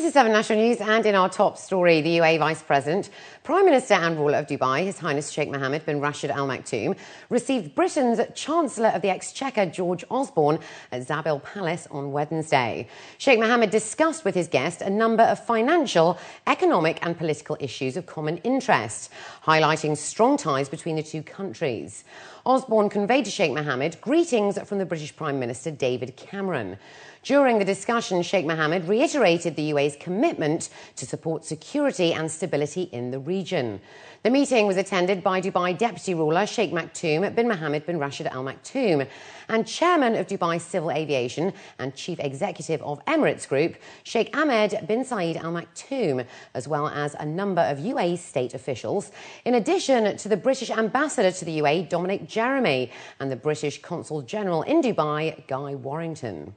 This is 7 National News, and in our top story, the UAE Vice President, Prime Minister and ruler of Dubai, His Highness Sheikh Mohammed bin Rashid Al Maktoum, received Britain's Chancellor of the Exchequer, George Osborne, at Zabil Palace on Wednesday. Sheikh Mohammed discussed with his guest a number of financial, economic and political issues of common interest, highlighting strong ties between the two countries. Osborne conveyed to Sheikh Mohammed greetings from the British Prime Minister David Cameron. During the discussion, Sheikh Mohammed reiterated the UAE's commitment to support security and stability in the region. The meeting was attended by Dubai Deputy Ruler Sheikh Maktoum bin Mohammed bin Rashid Al Maktoum and Chairman of Dubai Civil Aviation and Chief Executive of Emirates Group, Sheikh Ahmed bin Saeed Al Maktoum, as well as a number of UAE state officials, in addition to the British Ambassador to the UAE, Dominic Jeremy, and the British Consul General in Dubai, Guy Warrington.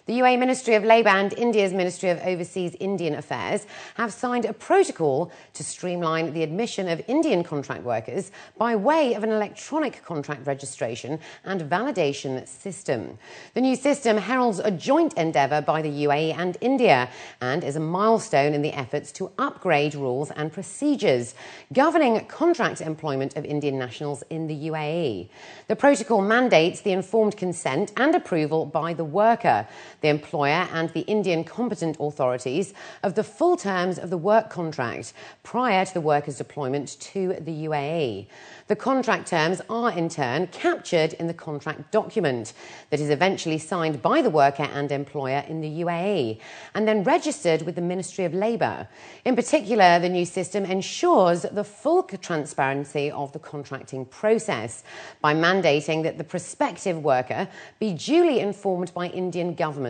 The UAE Ministry of Labour and India's Ministry of Overseas Indian Affairs have signed a protocol to streamline the admission of Indian contract workers by way of an electronic contract registration and validation system. The new system heralds a joint endeavour by the UAE and India and is a milestone in the efforts to upgrade rules and procedures governing contract employment of Indian nationals in the UAE. The protocol mandates the informed consent and approval by the worker, the employer and the Indian competent authorities of the full terms of the work contract prior to the worker's deployment to the UAE. The contract terms are in turn captured in the contract document that is eventually signed by the worker and employer in the UAE and then registered with the Ministry of Labour. In particular, the new system ensures the full transparency of the contracting process by mandating that the prospective worker be duly informed by Indian government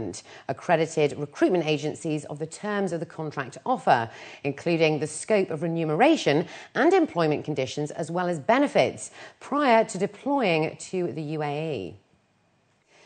accredited recruitment agencies of the terms of the contract offer, including the scope of remuneration and employment conditions, as well as benefits, prior to deploying to the UAE.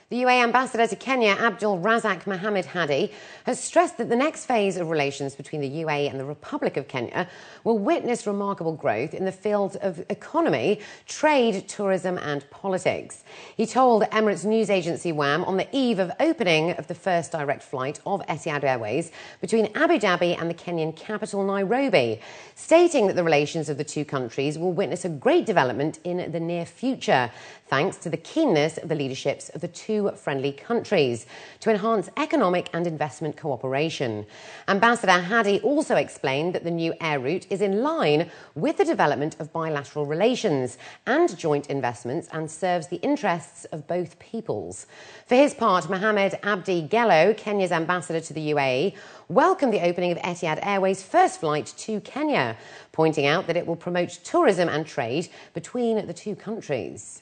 The UAE Ambassador to Kenya, Abdul Razak Mohammed Hadi, has stressed that the next phase of relations between the UAE and the Republic of Kenya will witness remarkable growth in the fields of economy, trade, tourism and politics. He told Emirates news agency WAM on the eve of opening of the first direct flight of Etihad Airways between Abu Dhabi and the Kenyan capital, Nairobi, stating that the relations of the two countries will witness a great development in the near future, thanks to the keenness of the leaderships of the two friendly countries to enhance economic and investment cooperation. Ambassador Hadi also explained that the new air route is in line with the development of bilateral relations and joint investments and serves the interests of both peoples. For his part, Mohammed Abdi Gello, Kenya's ambassador to the UAE, welcomed the opening of Etihad Airways' first flight to Kenya, pointing out that it will promote tourism and trade between the two countries.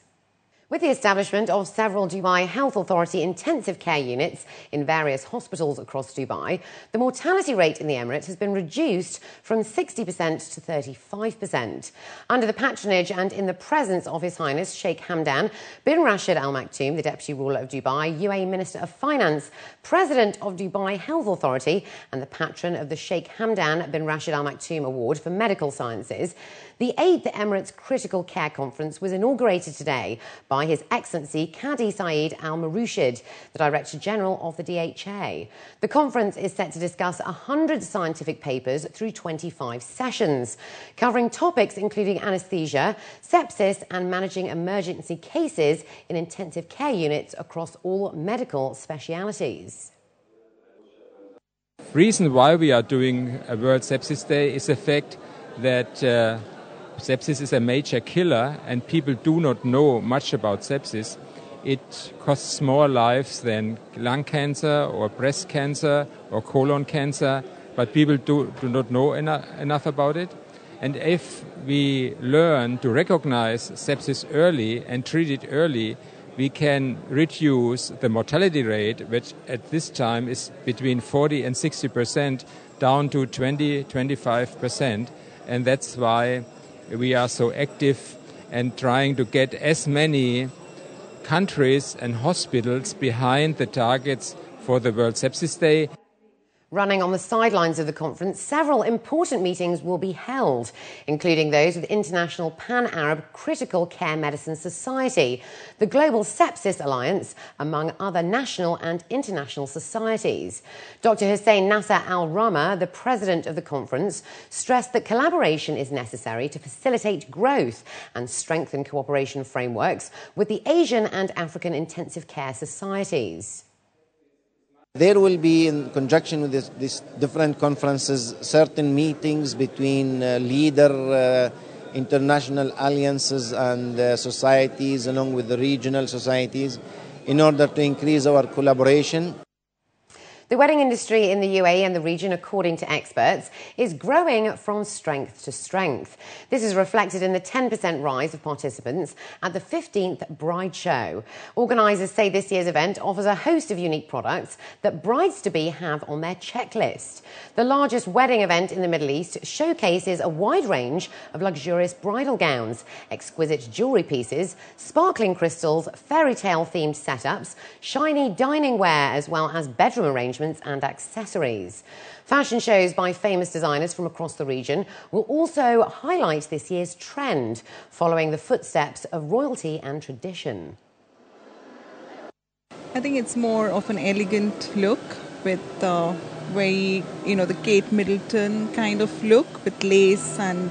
With the establishment of several Dubai Health Authority intensive care units in various hospitals across Dubai, the mortality rate in the Emirates has been reduced from 60% to 35%. Under the patronage and in the presence of His Highness Sheikh Hamdan bin Rashid Al Maktoum, the Deputy Ruler of Dubai, UAE Minister of Finance, President of Dubai Health Authority and the patron of the Sheikh Hamdan bin Rashid Al Maktoum Award for Medical Sciences, the 8th Emirates Critical Care Conference was inaugurated today by His Excellency Qadi Saeed Al Marushid, the Director General of the DHA. The conference is set to discuss 100 scientific papers through 25 sessions, covering topics including anaesthesia, sepsis and managing emergency cases in intensive care units across all medical specialities. Reason why we are doing a World Sepsis Day is the fact that sepsis is a major killer and people do not know much about sepsis. It costs more lives than lung cancer or breast cancer or colon cancer, but people do not know enough about it. And if we learn to recognize sepsis early and treat it early, we can reduce the mortality rate, which at this time is between 40 and 60%, down to 20-25%. And that's why we are so active and trying to get as many countries and hospitals behind the targets for the World Sepsis Day. Running on the sidelines of the conference, several important meetings will be held, including those with International Pan-Arab Critical Care Medicine Society, the Global Sepsis Alliance, among other national and international societies. Dr. Hussein Nasser Al-Rama, the president of the conference, stressed that collaboration is necessary to facilitate growth and strengthen cooperation frameworks with the Asian and African intensive care societies. There will be, in conjunction with these different conferences, certain meetings between leader international alliances and societies, along with the regional societies, in order to increase our collaboration. The wedding industry in the UAE and the region, according to experts, is growing from strength to strength. This is reflected in the 10% rise of participants at the 15th Bride Show. Organisers say this year's event offers a host of unique products that brides-to-be have on their checklist. The largest wedding event in the Middle East showcases a wide range of luxurious bridal gowns, exquisite jewellery pieces, sparkling crystals, fairy tale-themed setups, shiny dining ware, as well as bedroom arrangements and accessories. Fashion shows by famous designers from across the region will also highlight this year's trend, following the footsteps of royalty and tradition. I think it's more of an elegant look with very, the Kate Middleton kind of look with lace and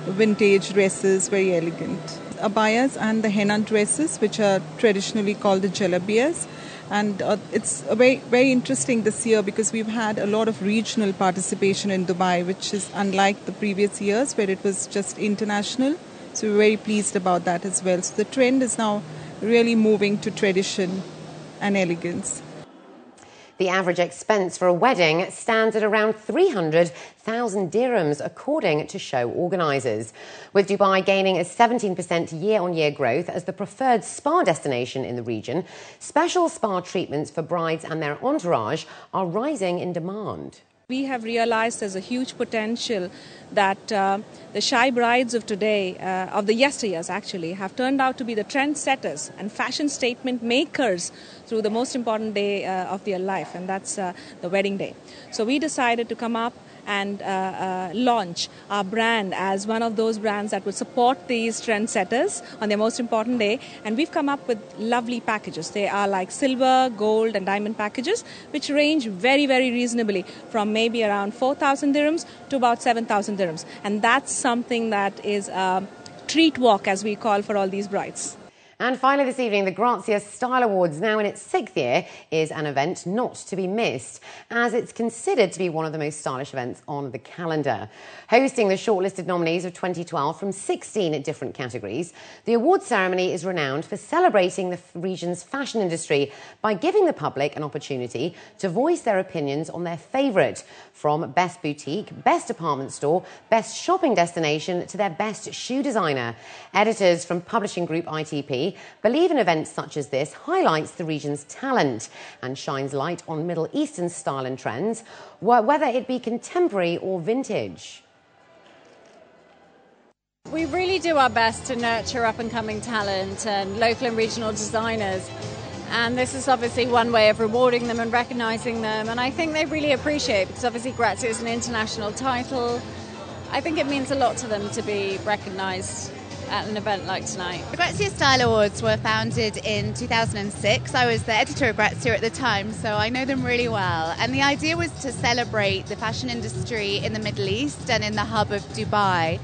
vintage dresses, very elegant. Abayas and the henna dresses, which are traditionally called the jalabiyas. And it's very interesting this year because we've had a lot of regional participation in Dubai, which is unlike the previous years where it was just international. So we're very pleased about that as well. So the trend is now really moving to tradition and elegance. The average expense for a wedding stands at around 300,000 dirhams, according to show organisers. With Dubai gaining a 17% year-on-year growth as the preferred spa destination in the region, special spa treatments for brides and their entourage are rising in demand. We have realized there's a huge potential that the shy brides of today, of the yesteryears actually, have turned out to be the trendsetters and fashion statement makers through the most important day of their life, and that's the wedding day. So we decided to come up and launch our brand as one of those brands that would support these trendsetters on their most important day. And we've come up with lovely packages. They are like silver, gold and diamond packages, which range very, very reasonably from maybe around 4,000 dirhams to about 7,000 dirhams. And that's something that is a treat walk, as we call, for all these brides. And finally this evening, the Grazia Style Awards, now in its 6th year, is an event not to be missed, as it's considered to be one of the most stylish events on the calendar. Hosting the shortlisted nominees of 2012 from 16 different categories, the awards ceremony is renowned for celebrating the region's fashion industry by giving the public an opportunity to voice their opinions on their favourite, from best boutique, best department store, best shopping destination to their best shoe designer. Editors from publishing group ITP believe an event such as this highlights the region's talent and shines light on Middle Eastern style and trends, whether it be contemporary or vintage. We really do our best to nurture up-and-coming talent and local and regional designers. And this is obviously one way of rewarding them and recognising them. And I think they really appreciate it because obviously Grazia is an international title. I think it means a lot to them to be recognised at an event like tonight. The Grazia Style Awards were founded in 2006. I was the editor of Grazia at the time, so I know them really well. And the idea was to celebrate the fashion industry in the Middle East and in the hub of Dubai.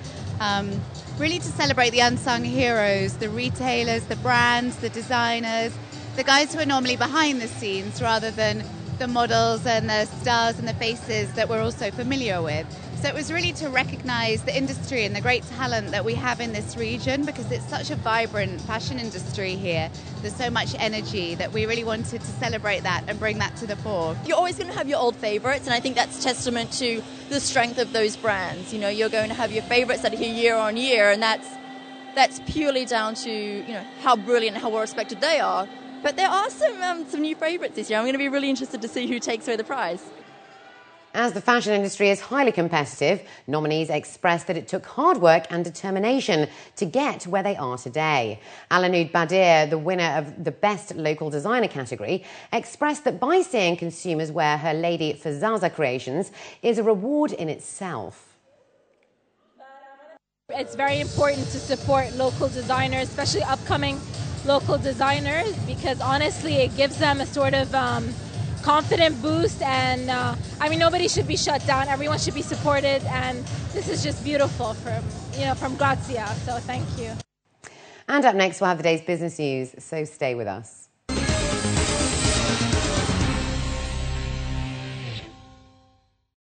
Really to celebrate the unsung heroes, the retailers, the brands, the designers, the guys who are normally behind the scenes rather than the models and the stars and the faces that we're also familiar with. So it was really to recognise the industry and the great talent that we have in this region, because it's such a vibrant fashion industry here. There's so much energy that we really wanted to celebrate that and bring that to the fore. You're always going to have your old favourites, and I think that's testament to the strength of those brands. You know, you're going to have your favourites that are here year on year, and that's purely down to, how brilliant and how well respected they are. But there are some new favourites this year. I'm going to be really interested to see who takes away the prize. As the fashion industry is highly competitive, nominees expressed that it took hard work and determination to get where they are today. Alanud Badir, the winner of the Best Local Designer category, expressed that by seeing consumers wear her Lady Fazaza creations is a reward in itself. It's very important to support local designers, especially upcoming local designers, because honestly it gives them a sort of confident boost, and I mean, nobody should be shut down. Everyone should be supported, and this is just beautiful from Grazia. So thank you. And up next, we'll have the day's business news. So stay with us.